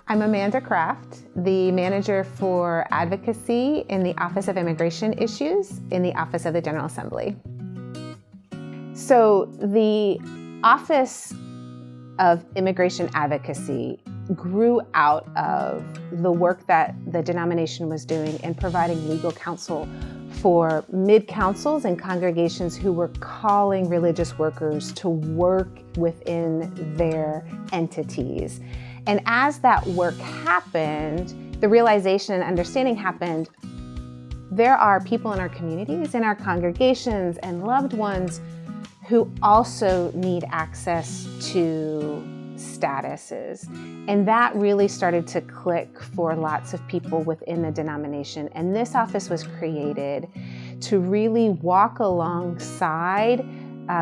I'm Amanda Kraft, the manager for advocacy in the Office of Immigration Issues in the Office of the General Assembly. So the Office of Immigration Advocacy grew out of the work that the denomination was doing in providing legal counsel for mid-councils and congregations who were calling religious workers to work within their entities. And as that work happened, the realization and understanding happened, there are people in our communities, in our congregations, and loved ones who also need access to statuses. And that really started to click for lots of people within the denomination. And this office was created to really walk alongside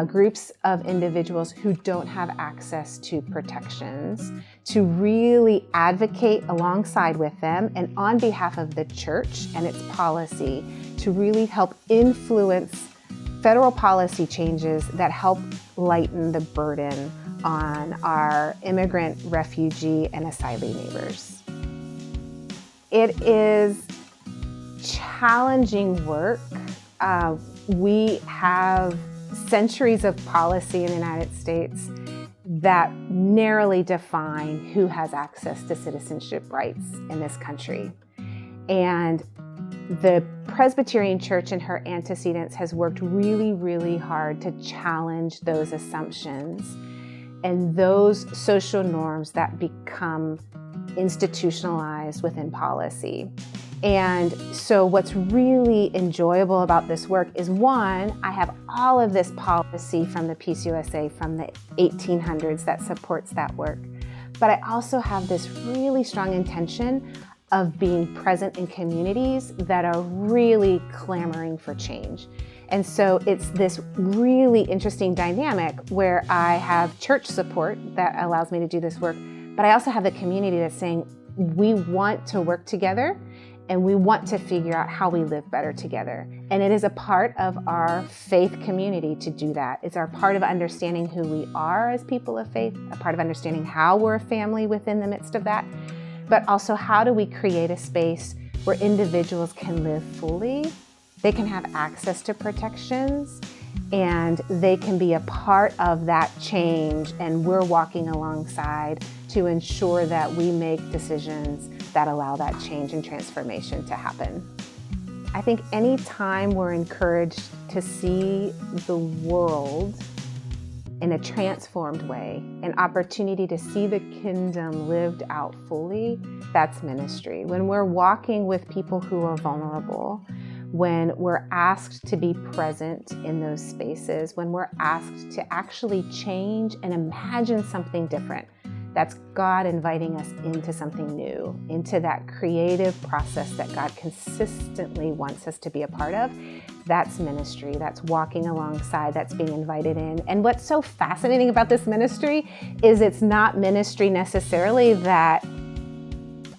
groups of individuals who don't have access to protections, to really advocate alongside with them and on behalf of the church and its policy to really help influence federal policy changes that help lighten the burden on our immigrant, refugee, and asylee neighbors. It is challenging work. We have centuries of policy in the United States that narrowly define who has access to citizenship rights in this country. And the Presbyterian Church in her antecedents has worked really, really hard to challenge those assumptions and those social norms that become institutionalized within policy. And so what's really enjoyable about this work is, one, I have all of this policy from the Peace USA from the 1800s that supports that work. But I also have this really strong intention of being present in communities that are really clamoring for change. And so it's this really interesting dynamic where I have church support that allows me to do this work, but I also have the community that's saying, we want to work together and we want to figure out how we live better together. And it is a part of our faith community to do that. It's our part of understanding who we are as people of faith, a part of understanding how we're a family within the midst of that, but also how do we create a space where individuals can live fully, they can have access to protections, and they can be a part of that change, and we're walking alongside to ensure that we make decisions that allow that change and transformation to happen. I think anytime we're encouraged to see the world in a transformed way, an opportunity to see the kingdom lived out fully, that's ministry. When we're walking with people who are vulnerable, when we're asked to be present in those spaces, when we're asked to actually change and imagine something different, that's God inviting us into something new, into that creative process that God consistently wants us to be a part of. That's ministry. That's walking alongside. That's being invited in. And what's so fascinating about this ministry is it's not ministry necessarily that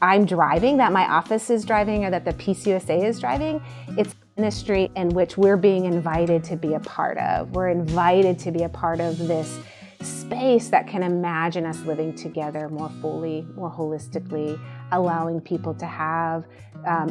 I'm driving, that my office is driving, or that the Peace USA is driving. It's ministry in which we're being invited to be a part of. We're invited to be a part of this space that can imagine us living together more fully, more holistically, allowing people to have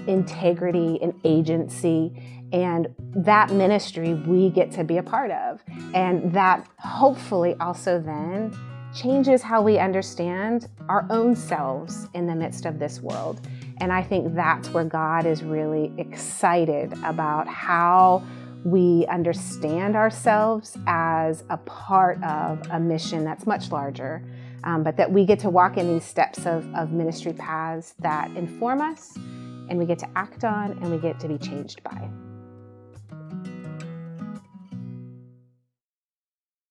integrity and agency. And that ministry we get to be a part of. And that hopefully also then changes how we understand our own selves in the midst of this world. And I think that's where God is really excited about how we understand ourselves as a part of a mission that's much larger, but that we get to walk in these steps of ministry paths that inform us, and we get to act on, and we get to be changed by.